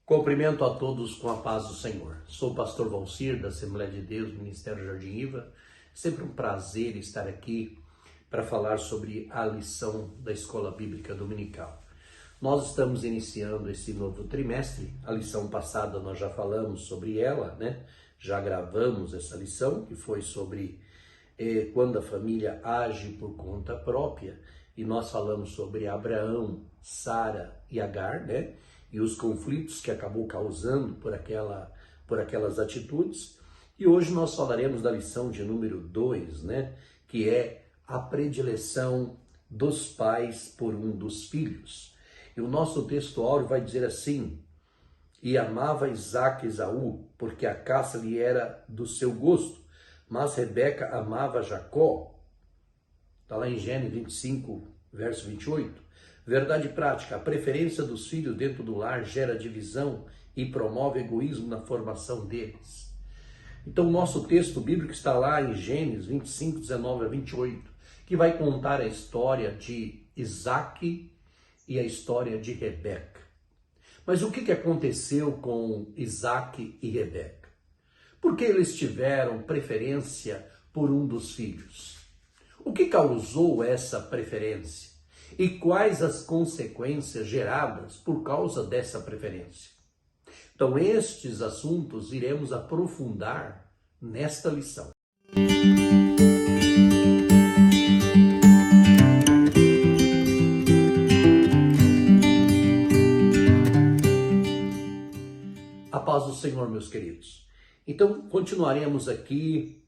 Cumprimento a todos com a paz do Senhor. Sou o pastor Valcir, da Assembleia de Deus, Ministério Jardim Iva. Sempre um prazer estar aqui para falar sobre a lição da Escola Bíblica Dominical. Nós estamos iniciando esse novo trimestre. A lição passada nós já falamos sobre ela, né? Já gravamos essa lição, que foi sobre quando a família age por conta própria. E nós falamos sobre Abraão, Sara e Agar, né? E os conflitos que acabou causando por aquelas atitudes. E hoje nós falaremos da lição de número 2, né? Que é a predileção dos pais por um dos filhos. E o nosso texto áureo vai dizer assim: e amava Isaque Esaú, porque a caça lhe era do seu gosto, mas Rebeca amava Jacó. Está lá em Gênesis 25, verso 28. Verdade prática: a preferência dos filhos dentro do lar gera divisão e promove egoísmo na formação deles. Então, o nosso texto bíblico está lá em Gênesis 25, 19 a 28, que vai contar a história de Isaque e a história de Rebeca. Mas o que aconteceu com Isaque e Rebeca? Por que eles tiveram preferência por um dos filhos? O que causou essa preferência? E quais as consequências geradas por causa dessa preferência? Então, estes assuntos iremos aprofundar nesta lição. A paz do Senhor, meus queridos. Então, continuaremos aqui.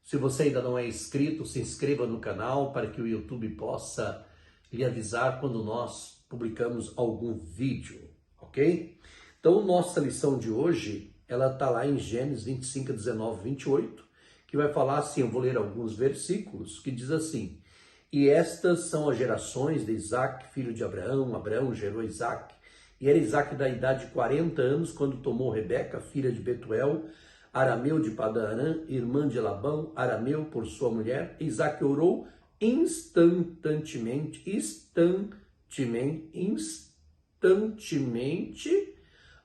Se você ainda não é inscrito, se inscreva no canal para que o YouTube possa lhe avisar quando nós publicamos algum vídeo, ok? Então, nossa lição de hoje, ela está lá em Gênesis 25, 19, 28, que vai falar assim, eu vou ler alguns versículos, que diz assim: e estas são as gerações de Isaque, filho de Abraão. Abraão gerou Isaque, e era Isaque da idade de 40 anos, quando tomou Rebeca, filha de Betuel, arameu de Padan-Arã, irmã de Labão, arameu, por sua mulher. Isaque orou instantemente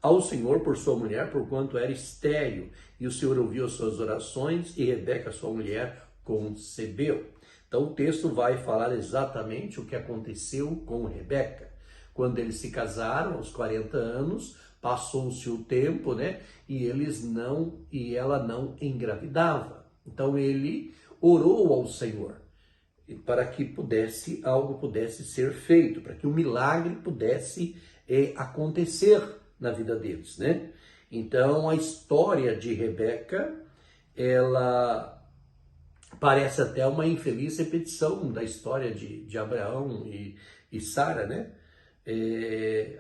ao Senhor por sua mulher, porquanto era estéril, e o Senhor ouviu as suas orações, e Rebeca, sua mulher, concebeu. Então o texto vai falar exatamente o que aconteceu com Rebeca. Quando eles se casaram, aos 40 anos, passou-se o tempo, né? E ela não engravidava. Então ele orou ao Senhor para que algo pudesse ser feito, para que o milagre pudesse acontecer na vida deles, né? Então a história de Rebeca, ela parece até uma infeliz repetição da história de Abraão e Sara, né?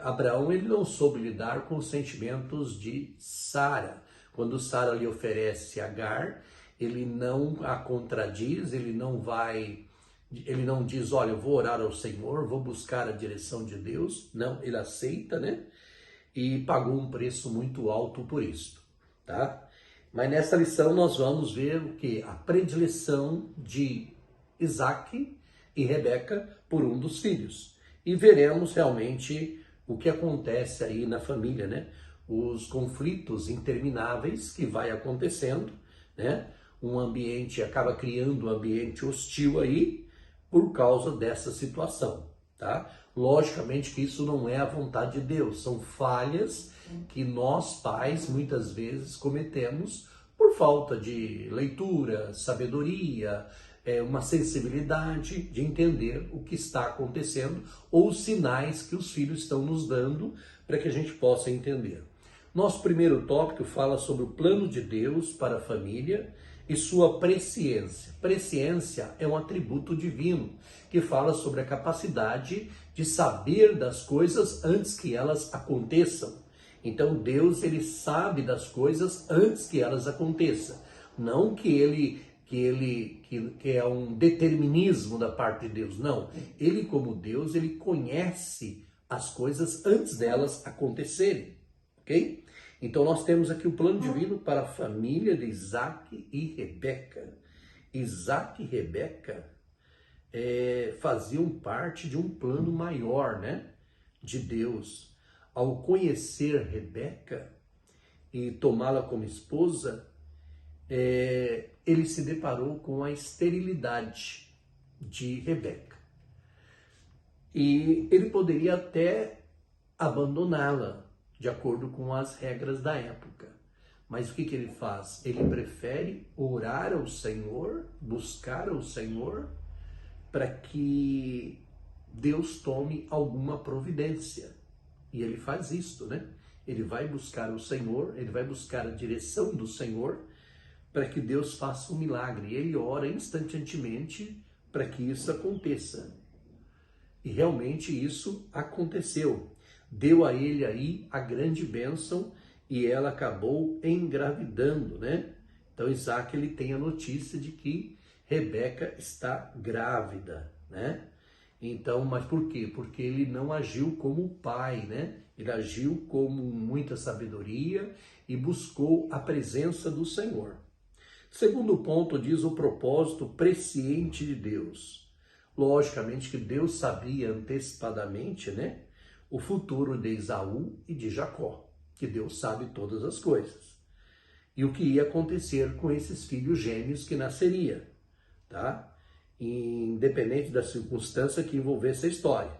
Abraão, ele não soube lidar com os sentimentos de Sara. Quando Sara lhe oferece Agar, ele não a contradiz, ele não diz, olha, eu vou orar ao Senhor, vou buscar a direção de Deus. Não, ele aceita, né? E pagou um preço muito alto por isso, tá? Mas nessa lição nós vamos ver o que? A predileção de Isaque e Rebeca por um dos filhos. E veremos realmente o que acontece aí na família, né? Os conflitos intermináveis que vai acontecendo, né? Acaba criando um ambiente hostil aí por causa dessa situação, tá? Logicamente que isso não é a vontade de Deus, são falhas que nós pais muitas vezes cometemos por falta de leitura, sabedoria, uma sensibilidade de entender o que está acontecendo ou os sinais que os filhos estão nos dando para que a gente possa entender. Nosso primeiro tópico fala sobre o plano de Deus para a família e sua presciência. Presciência é um atributo divino que fala sobre a capacidade de saber das coisas antes que elas aconteçam. Então Deus, ele sabe das coisas antes que elas aconteçam. Não que é um determinismo da parte de Deus, não. Ele, como Deus, ele conhece as coisas antes delas acontecerem, ok? Então nós temos aqui o plano divino para a família de Isaque e Rebeca. Isaque e Rebeca faziam parte de um plano maior, né? De Deus. ao conhecer Rebeca e tomá-la como esposa, ele se deparou com a esterilidade de Rebeca. E ele poderia até abandoná-la, de acordo com as regras da época. Mas o que ele faz? Ele prefere orar ao Senhor, buscar ao Senhor, para que Deus tome alguma providência. E ele faz isto, né? Ele vai buscar o Senhor, ele vai buscar a direção do Senhor, para que Deus faça um milagre. E ele ora instantaneamente para que isso aconteça. E realmente isso aconteceu. Deu a ele aí a grande bênção e ela acabou engravidando, né? Então Isaac, ele tem a notícia de que Rebeca está grávida, né? Então, mas por quê? Porque ele não agiu como pai, né? Ele agiu com muita sabedoria e buscou a presença do Senhor. Segundo ponto, diz o propósito presciente de Deus. Logicamente que Deus sabia antecipadamente, né, o futuro de Esaú e de Jacó, que Deus sabe todas as coisas. E o que ia acontecer com esses filhos gêmeos que nasceria, tá? Independente da circunstância que envolvesse a história.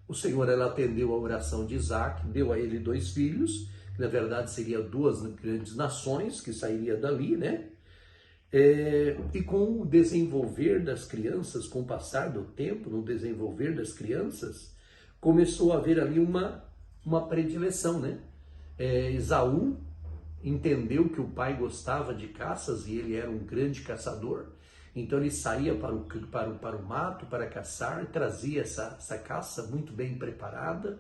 O Senhor, ela atendeu a oração de Isaac, deu a ele 2 filhos, que na verdade seriam 2 grandes nações que sairiam dali, né? E com o desenvolver das crianças, com o passar do tempo, no desenvolver das crianças, começou a haver ali uma predileção, né? Esaú entendeu que o pai gostava de caças e ele era um grande caçador, então ele saía para o mato para caçar e trazia essa caça muito bem preparada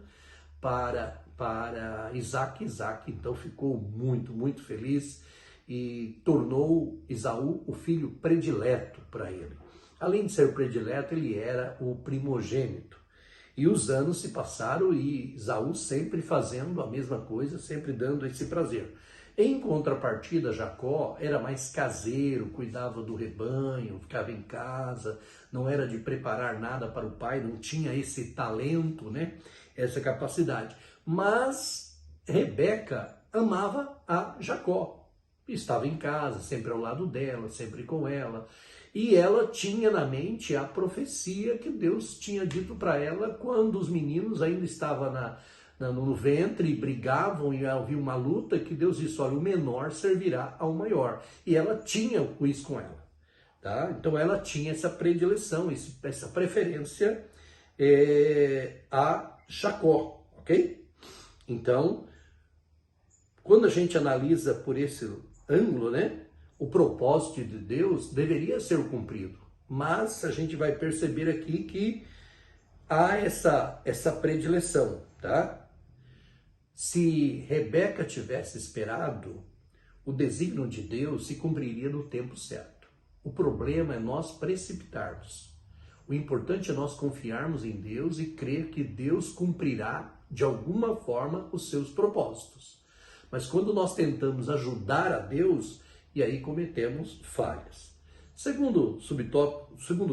para Isaac. Isaac então ficou muito, muito feliz e tornou Esaú o filho predileto para ele. Além de ser predileto, ele era o primogênito. E os anos se passaram e Esaú sempre fazendo a mesma coisa, sempre dando esse prazer. Em contrapartida, Jacó era mais caseiro, cuidava do rebanho, ficava em casa, não era de preparar nada para o pai, não tinha esse talento, né? Essa capacidade. Mas Rebeca amava a Jacó. Estava em casa, sempre ao lado dela, sempre com ela. E ela tinha na mente a profecia que Deus tinha dito para ela quando os meninos ainda estavam no ventre e brigavam e havia uma luta, que Deus disse, olha, o menor servirá ao maior. E ela tinha isso com ela. Tá? Então ela tinha essa predileção, essa preferência a Jacó, ok? Então, quando a gente analisa por esse ângulo, né, o propósito de Deus deveria ser cumprido. Mas a gente vai perceber aqui que há essa predileção, tá? Se Rebeca tivesse esperado, o desígnio de Deus se cumpriria no tempo certo. O problema é nós precipitarmos. O importante é nós confiarmos em Deus e crer que Deus cumprirá de alguma forma os seus propósitos. Mas quando nós tentamos ajudar a Deus, e aí cometemos falhas. Segundo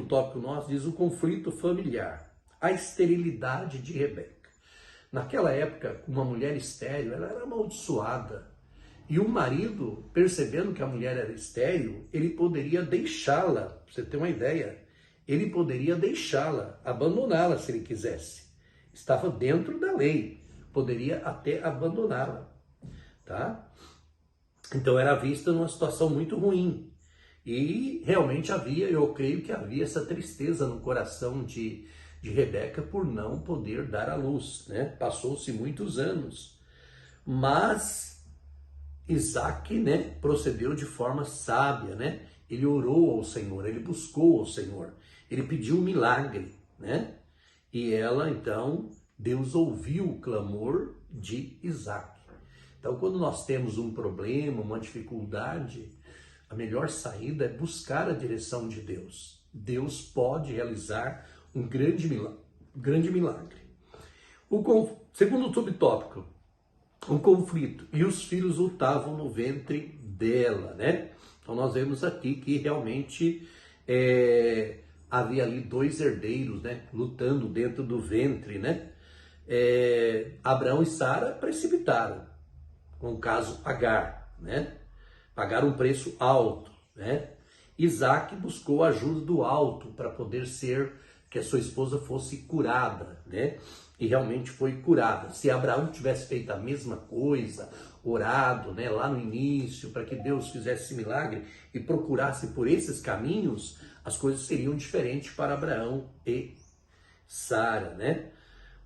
tópico nosso diz o conflito familiar, a esterilidade de Rebeca. Naquela época, uma mulher estéril, ela era amaldiçoada. E o marido, percebendo que a mulher era estéril, ele poderia deixá-la, para você ter uma ideia, ele poderia deixá-la, abandoná-la se ele quisesse. Estava dentro da lei, poderia até abandoná-la, tá? Então era vista numa situação muito ruim. E realmente eu creio que havia essa tristeza no coração de Rebeca por não poder dar à luz, né? Passou-se muitos anos. Mas Isaac, né, procedeu de forma sábia, né? Ele orou ao Senhor, ele buscou ao Senhor, ele pediu um milagre, né? E ela, então, Deus ouviu o clamor de Isaac. Então, quando nós temos um problema, uma dificuldade, a melhor saída é buscar a direção de Deus. Deus pode realizar um grande milagre. Segundo subtópico, um conflito. E os filhos lutavam no ventre dela, né? Então, nós vemos aqui que realmente havia ali 2 herdeiros, né? Lutando dentro do ventre, né? Abraão e Sara precipitaram com o caso Agar, né? Pagaram um preço alto, né? Isaac buscou a ajuda do alto para poder ser, que a sua esposa fosse curada, né? E realmente foi curada. Se Abraão tivesse feito a mesma coisa, orado, né, lá no início, para que Deus fizesse esse milagre e procurasse por esses caminhos, as coisas seriam diferentes para Abraão e Sara, né?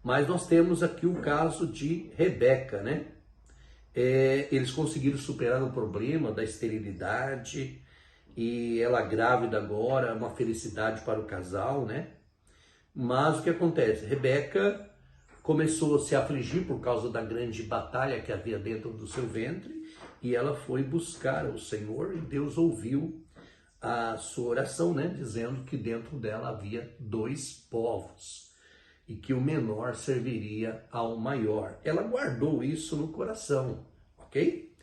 Mas nós temos aqui o caso de Rebeca, né? Eles conseguiram superar o problema da esterilidade e ela grávida agora, uma felicidade para o casal, né? Mas o que acontece? Rebeca começou a se afligir por causa da grande batalha que havia dentro do seu ventre e ela foi buscar o Senhor e Deus ouviu a sua oração, né? Dizendo que dentro dela havia 2 povos e que o menor serviria ao maior. Ela guardou isso no coração, ok?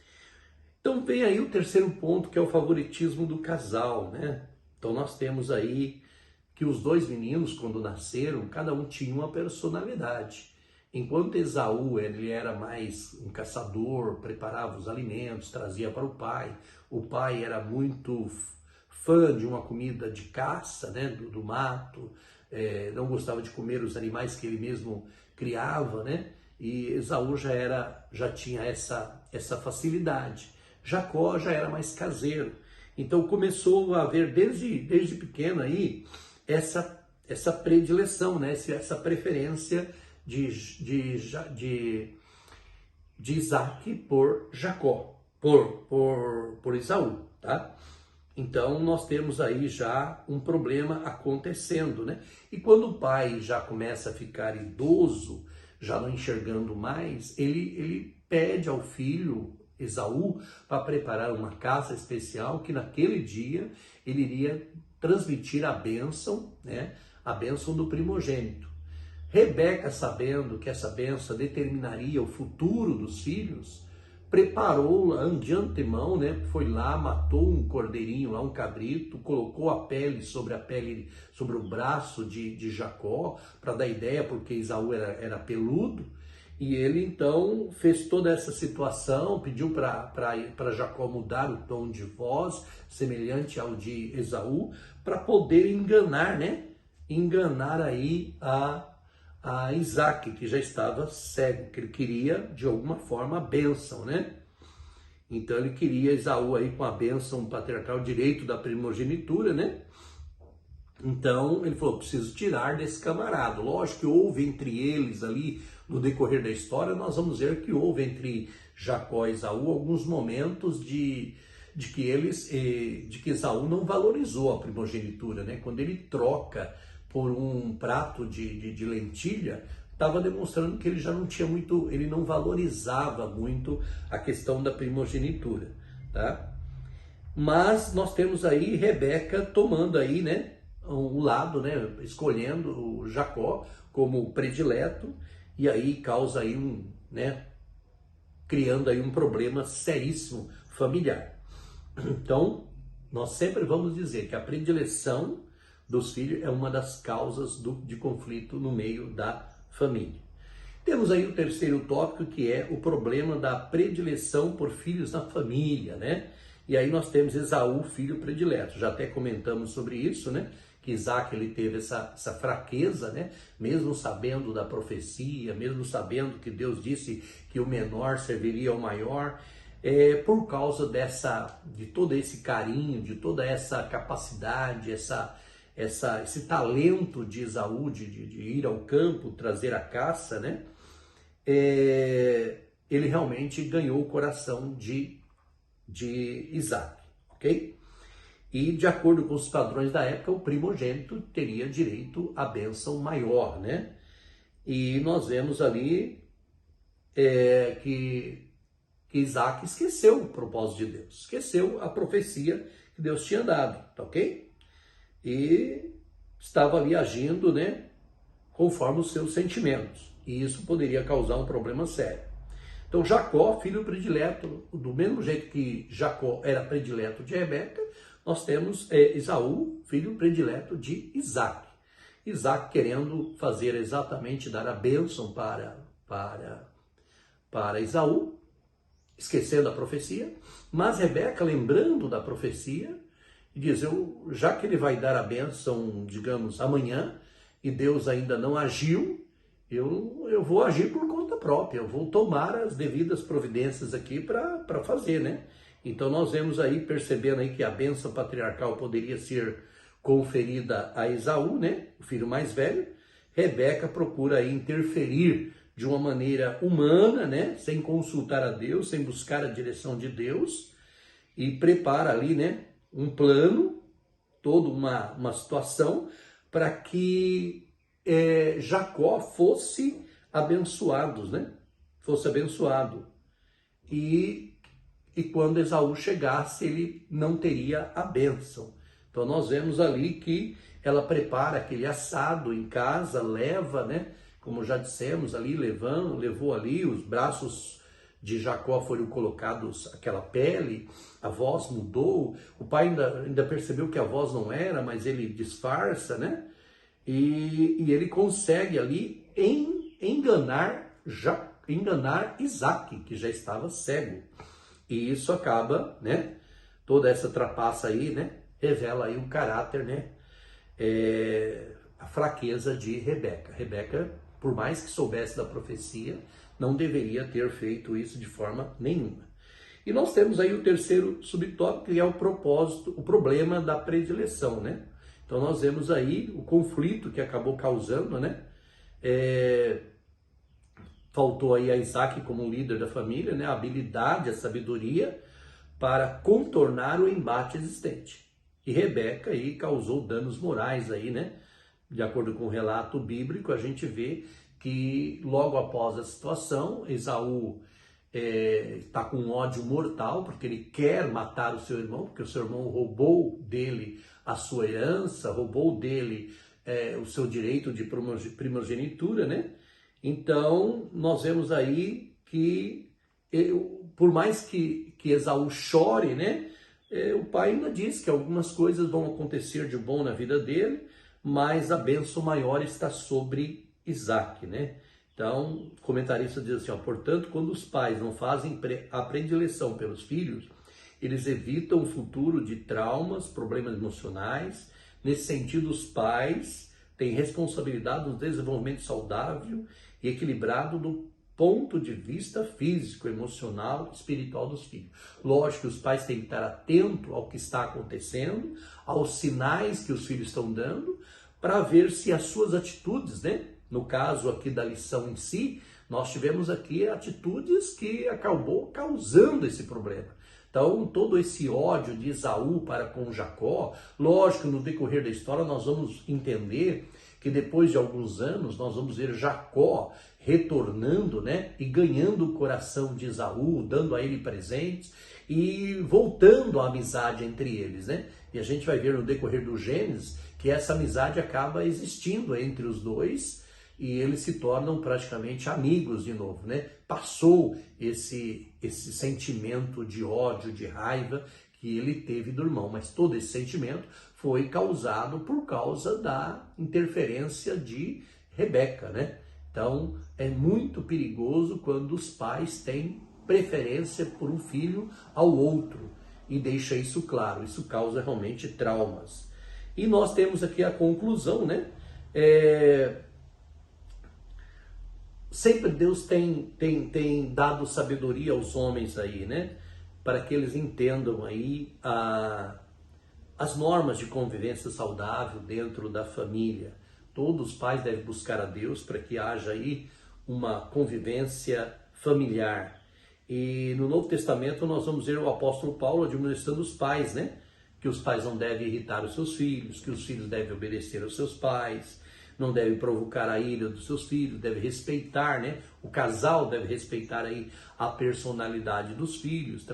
Então vem aí o terceiro ponto, que é o favoritismo do casal, né? Então nós temos aí que os 2 meninos, quando nasceram, cada um tinha uma personalidade. Enquanto Esaú, ele era mais um caçador, preparava os alimentos, trazia para o pai era muito fã de uma comida de caça, né, do mato, não gostava de comer os animais que ele mesmo criava, né? E Esaú já tinha essa facilidade. Jacó já era mais caseiro. Então começou a haver desde pequeno aí essa predileção, né? Essa preferência de Isaac por Jacó, por Esaú, tá? Então nós temos aí já um problema acontecendo, né? E quando o pai já começa a ficar idoso, já não enxergando mais, ele pede ao filho Esaú para preparar uma caça especial que naquele dia ele iria transmitir a bênção, né? A bênção do primogênito. Rebeca, sabendo que essa bênção determinaria o futuro dos filhos, preparou de antemão, né? Foi lá, matou um cordeirinho lá, um cabrito, colocou a pele sobre o braço de Jacó, para dar ideia, porque Esaú era peludo, e ele então fez toda essa situação, pediu para Jacó mudar o tom de voz, semelhante ao de Esaú, para poder enganar, né? Enganar aí a Isaac, que já estava cego, que ele queria, de alguma forma, a bênção, né? Então ele queria Esaú aí com a bênção patriarcal, direito da primogenitura, né? Então ele falou, preciso tirar desse camarada. Lógico que houve entre eles ali, no decorrer da história, nós vamos ver que houve entre Jacó e Esaú alguns momentos de que Esaú não valorizou a primogenitura, né? Quando ele troca por um prato de lentilha, estava demonstrando que ele já não tinha muito, ele não valorizava muito a questão da primogenitura, tá? Mas nós temos aí Rebeca tomando aí, né, o lado, né, escolhendo o Jacó como predileto, e aí causa aí criando aí um problema seríssimo familiar. Então, nós sempre vamos dizer que a predileção dos filhos é uma das causas de conflito no meio da família. Temos aí o terceiro tópico, que é o problema da predileção por filhos na família, né? E aí nós temos Esaú, filho predileto. Já até comentamos sobre isso, né? Que Isaac, ele teve essa fraqueza, né? Mesmo sabendo da profecia, mesmo sabendo que Deus disse que o menor serviria ao maior, por causa de todo esse carinho, de toda essa capacidade, esse talento de Esaú de ir ao campo, trazer a caça, né? Ele realmente ganhou o coração de Isaac, ok? E de acordo com os padrões da época, o primogênito teria direito à bênção maior, né? E nós vemos ali que Isaac esqueceu o propósito de Deus, esqueceu a profecia que Deus tinha dado, tá ok? E estava ali agindo, né, conforme os seus sentimentos. E isso poderia causar um problema sério. Então Jacó, filho predileto, do mesmo jeito que Jacó era predileto de Rebeca, nós temos Esaú, filho predileto de Isaac. Isaac querendo fazer exatamente, dar a bênção para Esaú, esquecendo a profecia, mas Rebeca, lembrando da profecia, diz, já que ele vai dar a bênção, digamos, amanhã, e Deus ainda não agiu, eu vou agir por conta própria, eu vou tomar as devidas providências aqui para fazer, né? Então nós vemos aí, percebendo aí que a bênção patriarcal poderia ser conferida a Esaú, né? O filho mais velho. Rebeca procura aí interferir de uma maneira humana, né? Sem consultar a Deus, sem buscar a direção de Deus, e prepara ali, né? Um plano, toda uma situação para que Jacó fosse abençoado, né? Fosse abençoado. E quando Esaú chegasse, ele não teria a bênção. Então nós vemos ali que ela prepara aquele assado em casa, leva, né? Como já dissemos ali, levou ali, os braços de Jacó foram colocados aquela pele, a voz mudou, o pai ainda percebeu que a voz não era, mas ele disfarça, né? E ele consegue ali enganar Isaac, que já estava cego. E isso acaba, né? Toda essa trapaça aí, né? Revela aí o caráter, né? A fraqueza de Rebeca. Rebeca, por mais que soubesse da profecia, não deveria ter feito isso de forma nenhuma. E nós temos aí o terceiro subtópico, que é o propósito, o problema da predileção, né? Então nós vemos aí o conflito que acabou causando, né? Faltou aí a Isaac como líder da família, né? A habilidade, a sabedoria para contornar o embate existente. E Rebeca aí causou danos morais aí, né? De acordo com o relato bíblico, a gente vê que logo após a situação, Esaú está com um ódio mortal, porque ele quer matar o seu irmão, porque o seu irmão roubou dele a sua herança, roubou dele o seu direito de primogenitura, né? Então, nós vemos aí que, por mais que Esaú chore, né? O pai ainda diz que algumas coisas vão acontecer de bom na vida dele, mas a bênção maior está sobre Isaac, né? Então, o comentarista diz assim, portanto, quando os pais não fazem a predileção pelos filhos, eles evitam o futuro de traumas, problemas emocionais. Nesse sentido, os pais têm responsabilidade no desenvolvimento saudável e equilibrado do ponto de vista físico, emocional, espiritual dos filhos. Lógico que os pais têm que estar atentos ao que está acontecendo, aos sinais que os filhos estão dando, para ver se as suas atitudes, né? No caso aqui da lição em si, nós tivemos aqui atitudes que acabou causando esse problema. Então, todo esse ódio de Esaú para com Jacó, lógico, no decorrer da história nós vamos entender que depois de alguns anos nós vamos ver Jacó retornando, né, e ganhando o coração de Esaú, dando a ele presentes e voltando a amizade entre eles, né? E a gente vai ver no decorrer do Gênesis que essa amizade acaba existindo entre os dois e eles se tornam praticamente amigos de novo, né? Passou esse sentimento de ódio, de raiva que ele teve do irmão, mas todo esse sentimento foi causado por causa da interferência de Rebeca, né? Então, é muito perigoso quando os pais têm preferência por um filho ao outro e deixa isso claro, isso causa realmente traumas. E nós temos aqui a conclusão, né? Sempre Deus tem dado sabedoria aos homens aí, né? Para que eles entendam aí as normas de convivência saudável dentro da família. Todos os pais devem buscar a Deus para que haja aí uma convivência familiar. E no Novo Testamento nós vamos ver o apóstolo Paulo admoestando os pais, né? Que os pais não devem irritar os seus filhos, que os filhos devem obedecer aos seus pais, não deve provocar a ira dos seus filhos, deve respeitar, né? O casal deve respeitar aí a personalidade dos filhos,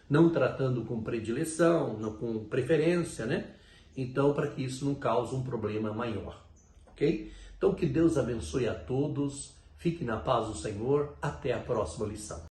não tratando com predileção, não com preferência, né? Então, para que isso não cause um problema maior, ok? Então, que Deus abençoe a todos, fique na paz do Senhor, até a próxima lição.